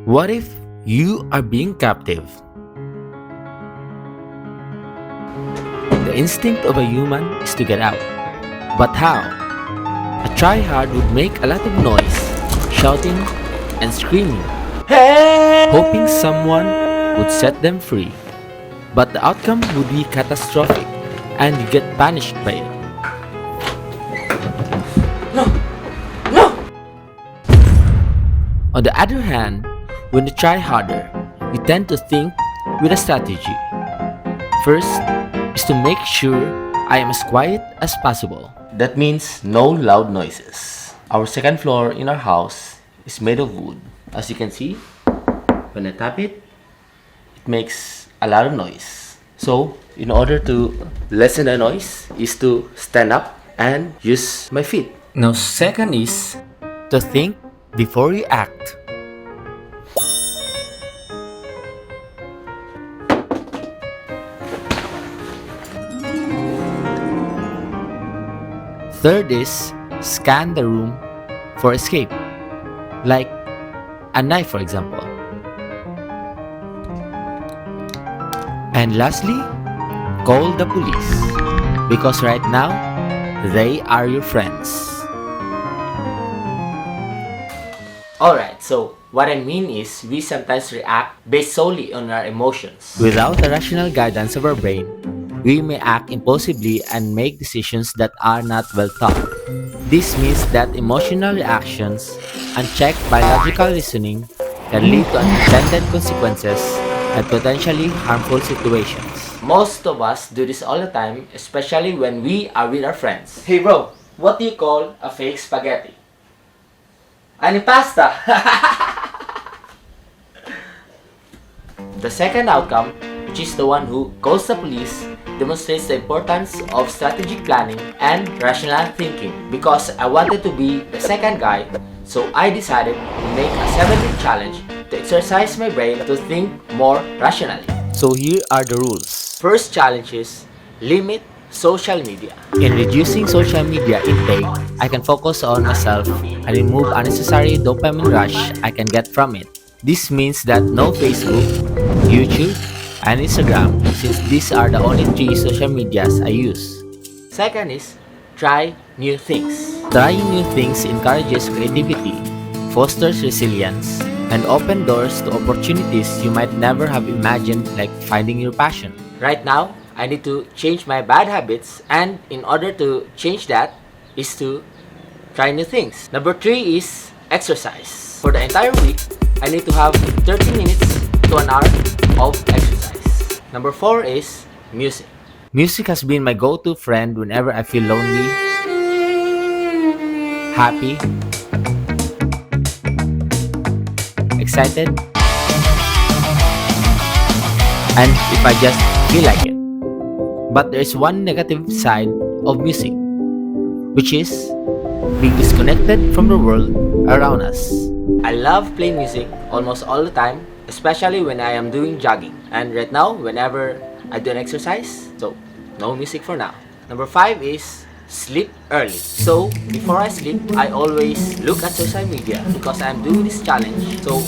What if you are being captive? The instinct of a human is to get out. But how? A tryhard would make a lot of noise, shouting and screaming, hoping someone would set them free. But the outcome would be catastrophic, and you get punished by it. No! On the other hand, when you try harder, you tend to think with a strategy. First is to make sure I am as quiet as possible. That means no loud noises. Our second floor in our house is made of wood. As you can see, when I tap it, it makes a lot of noise. So, in order to lessen the noise, is to stand up and use my feet. Now, second is to think before you act. Third is scan the room for escape, like a knife, for example. And lastly, call the police, because right now, they are your friends. Alright, so what I mean is we sometimes react based solely on our emotions. Without the rational guidance of our brain, we may act impulsively and make decisions that are not well thought. This means that emotional reactions, unchecked by logical reasoning, can lead to unintended consequences and potentially harmful situations. Most of us do this all the time, especially when we are with our friends. Hey bro, what do you call a fake spaghetti? Ani pasta! The second outcome, which is the one who calls the police, demonstrates the importance of strategic planning and rational thinking. Because I wanted to be the second guy, so I decided to make a 7-week challenge to exercise my brain to think more rationally. So here are the rules. First challenge is limit social media. In reducing social media intake, I can focus on myself and remove unnecessary dopamine rush I can get from it. This means that no Facebook, YouTube, and Instagram, since these are the only 3 social medias I use. Second is try new things. Trying new things encourages creativity, fosters resilience, and open doors to opportunities you might never have imagined, like finding your passion. Right now, I need to change my bad habits, and in order to change that is to try new things. Number 3 is exercise. For the entire week, I need to have 30 minutes to an hour of exercise. Number 4 is music. Music has been my go-to friend whenever I feel lonely, happy, excited, and if I just feel like it. But there is one negative side of music, which is being disconnected from the world around us. I love playing music almost all the time, especially when I am doing jogging. And right now, whenever I do an exercise, so no music for now. Number 5 is sleep early. So before I sleep, I always look at social media because I'm doing this challenge. So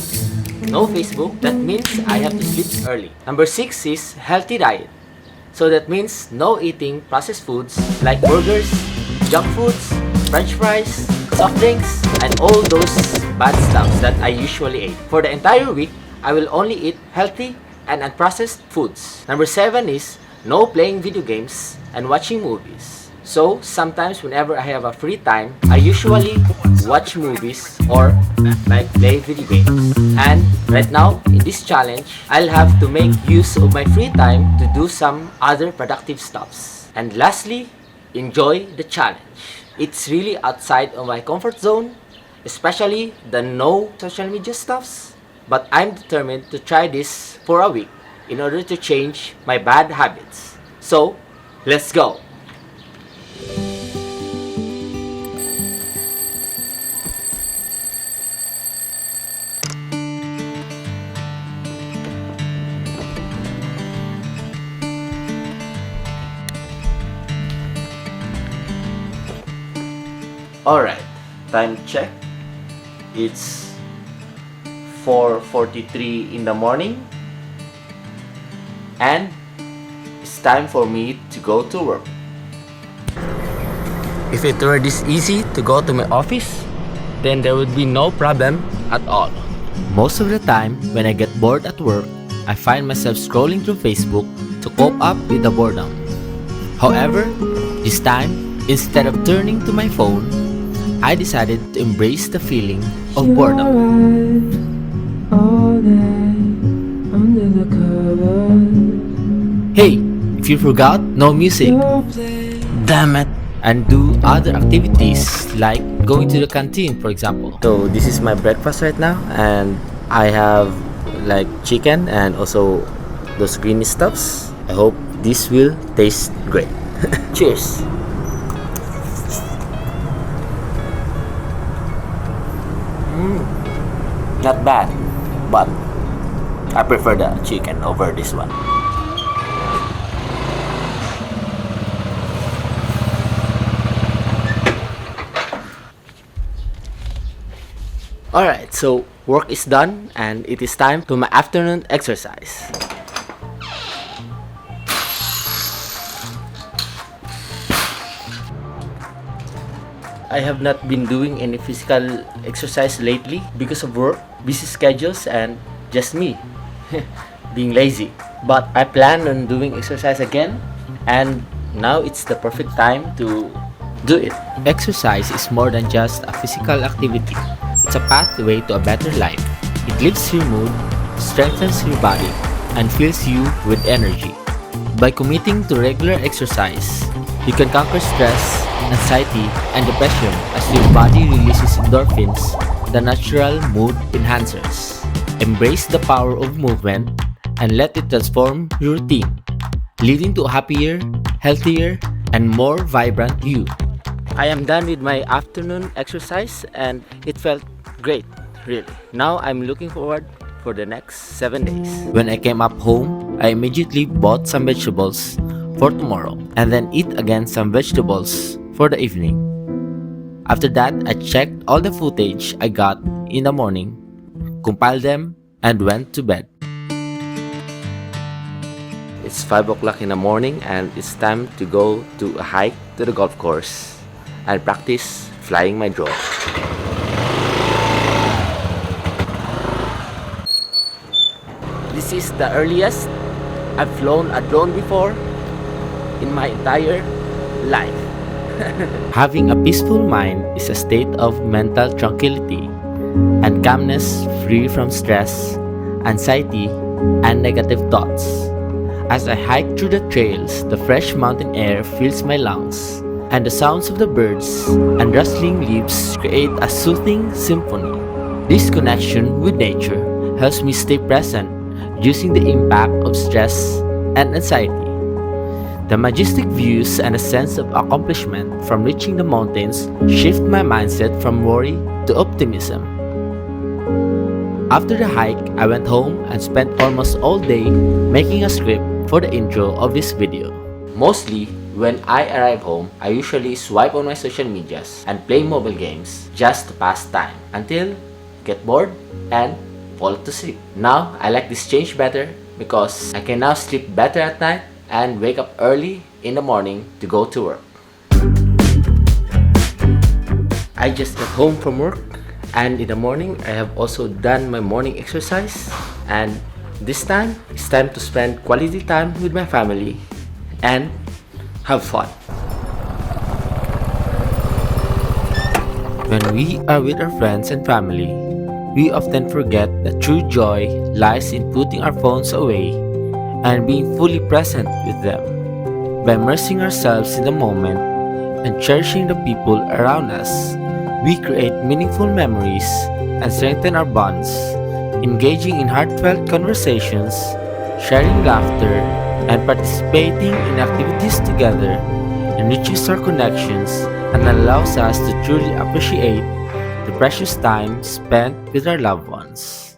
no Facebook, that means I have to sleep early. Number 6 is healthy diet. So that means no eating processed foods like burgers, junk foods, french fries, soft drinks, and all those bad stuffs that I usually eat. For the entire week, I will only eat healthy and unprocessed foods. Number 7 is no playing video games and watching movies. So sometimes whenever I have a free time, I usually watch movies or like play video games. And right now in this challenge, I'll have to make use of my free time to do some other productive stuffs. And lastly, enjoy the challenge. It's really outside of my comfort zone, especially the no social media stuffs. But I'm determined to try this for a week in order to change my bad habits. So, let's go! Alright, time check. It's 4:43 in the morning, and it's time for me to go to work. If it were this easy to go to my office, then there would be no problem at all. Most of the time, when I get bored at work, I find myself scrolling through Facebook to cope up with the boredom. However, this time, instead of turning to my phone, I decided to embrace the feeling of boredom. All day under the covers. Hey, if you forgot, no music. Damn it. And do other activities like going to the canteen, for example. So this is my breakfast right now, and I have like chicken and also those greeny stuffs. I hope this will taste great. Cheers. Not bad, but I prefer the chicken over this one. Alright, so work is done and it is time to my afternoon exercise. I have not been doing any physical exercise lately because of work, busy schedules, and just me being lazy. But I plan on doing exercise again, and now it's the perfect time to do it. Exercise is more than just a physical activity. It's a pathway to a better life. It lifts your mood, strengthens your body, and fills you with energy. By committing to regular exercise, you can conquer stress, anxiety, and depression as your body releases endorphins, the natural mood enhancers. Embrace the power of movement and let it transform your routine, leading to a happier, healthier, and more vibrant you. I am done with my afternoon exercise and it felt great, really. Now I'm looking forward for the next 7 days. When I came up home, I immediately bought some vegetables for tomorrow and then eat again some vegetables for the evening. After that, I checked all the footage I got in the morning, compiled them, and went to bed. It's 5 o'clock in the morning and it's time to go to a hike to the golf course and practice flying my drone. This is the earliest I've flown a drone before in my entire life. Having a peaceful mind is a state of mental tranquility and calmness free from stress, anxiety, and negative thoughts. As I hike through the trails, the fresh mountain air fills my lungs, and the sounds of the birds and rustling leaves create a soothing symphony. This connection with nature helps me stay present, reducing the impact of stress and anxiety. The majestic views and a sense of accomplishment from reaching the mountains shift my mindset from worry to optimism. After the hike, I went home and spent almost all day making a script for the intro of this video. Mostly, when I arrive home, I usually swipe on my social medias and play mobile games just to pass time until get bored and fall to sleep. Now, I like this change better because I can now sleep better at night and wake up early in the morning to go to work. I just got home from work and in the morning I have also done my morning exercise, and this time it's time to spend quality time with my family and have fun. When we are with our friends and family, we often forget that true joy lies in putting our phones away and being fully present with them. By immersing ourselves in the moment and cherishing the people around us, we create meaningful memories and strengthen our bonds. Engaging in heartfelt conversations, sharing laughter, and participating in activities together enriches our connections and allows us to truly appreciate the precious time spent with our loved ones.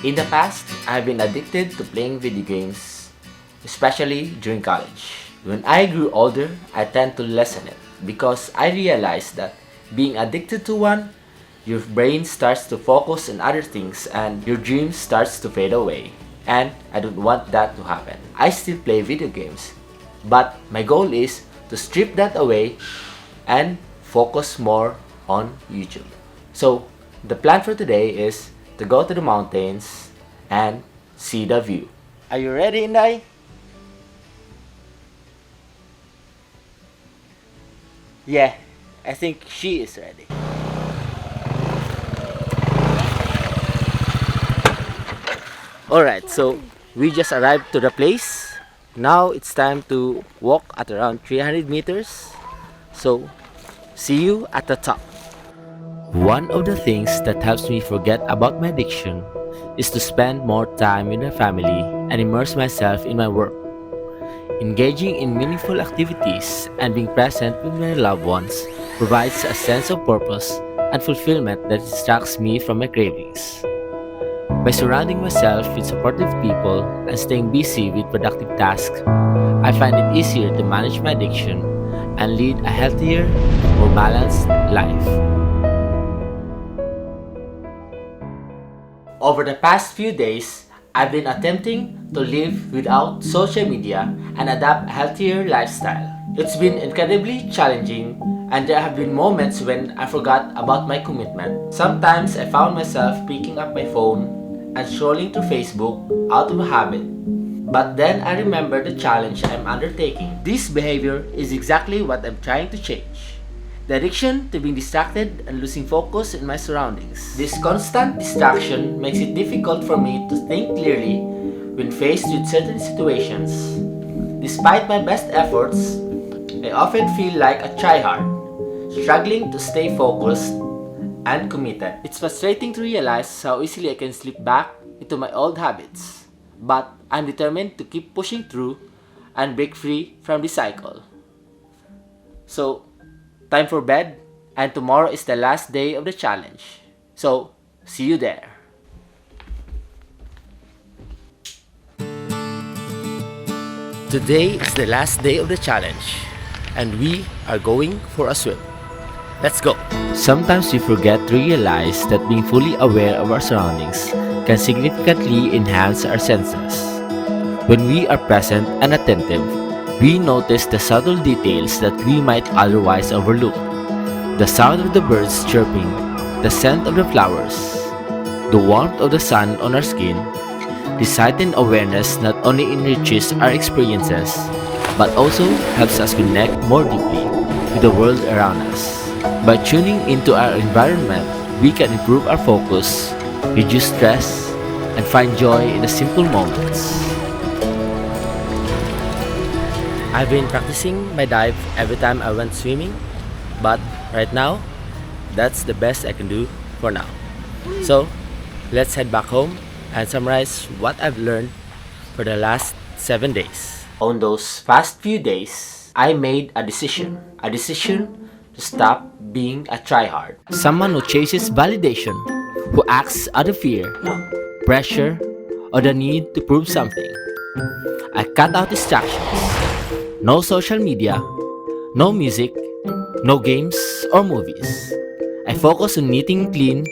In the past, I've been addicted to playing video games, especially during college. When I grew older, I tend to lessen it because I realized that being addicted to one your brain starts to focus on other things and your dream starts to fade away. And I don't want that to happen. I still play video games, but my goal is to strip that away and focus more on YouTube. So the plan for today is to go to the mountains and see the view. Are you ready, Inday? Yeah, I think she is ready. Alright, so we just arrived to the place. Now it's time to walk at around 300 meters. So, see you at the top. One of the things that helps me forget about my addiction is to spend more time with my family and immerse myself in my work. Engaging in meaningful activities and being present with my loved ones provides a sense of purpose and fulfillment that distracts me from my cravings. By surrounding myself with supportive people and staying busy with productive tasks, I find it easier to manage my addiction and lead a healthier, more balanced life. Over the past few days, I've been attempting to live without social media and adapt a healthier lifestyle. It's been incredibly challenging, and there have been moments when I forgot about my commitment. Sometimes I found myself picking up my phone and scrolling through Facebook out of habit. But then I remember the challenge I'm undertaking. This behavior is exactly what I'm trying to change. The addiction to being distracted and losing focus in my surroundings. This constant distraction makes it difficult for me to think clearly when faced with certain situations. Despite my best efforts, I often feel like a tryhard, struggling to stay focused and committed. It's frustrating to realize how easily I can slip back into my old habits, but I'm determined to keep pushing through and break free from this cycle. So, time for bed, and tomorrow is the last day of the challenge. So, see you there. Today is the last day of the challenge, and we are going for a swim. Let's go! Sometimes we forget to realize that being fully aware of our surroundings can significantly enhance our senses. When we are present and attentive, we notice the subtle details that we might otherwise overlook. The sound of the birds chirping, the scent of the flowers, the warmth of the sun on our skin. This heightened awareness not only enriches our experiences, but also helps us connect more deeply with the world around us. By tuning into our environment, we can improve our focus, reduce stress, and find joy in the simple moments. I've been practicing my dive every time I went swimming, but right now, that's the best I can do for now. So, let's head back home and summarize what I've learned for the last 7 days. On those past few days, I made a decision to stop being a tryhard. Someone who chases validation, who acts out of fear, pressure, or the need to prove something. I cut out distractions. No social media, no music, no games or movies. I focus on eating clean,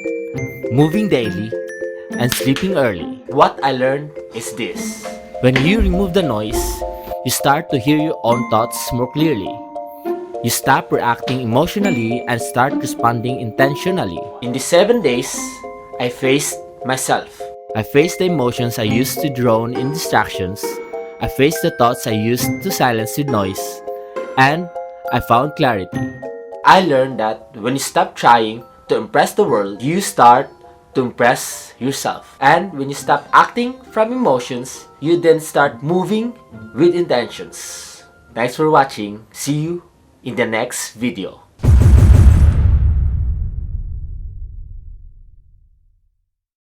moving daily, and sleeping early. What I learned is this. When you remove the noise, you start to hear your own thoughts more clearly. You stop reacting emotionally and start responding intentionally. In the 7 days, I faced myself. I faced the emotions I used to drown in distractions. I faced the thoughts I used to silence with noise. And I found clarity. I learned that when you stop trying to impress the world, you start to impress yourself. And when you stop acting from emotions, you then start moving with intentions. Thanks for watching. See you in the next video.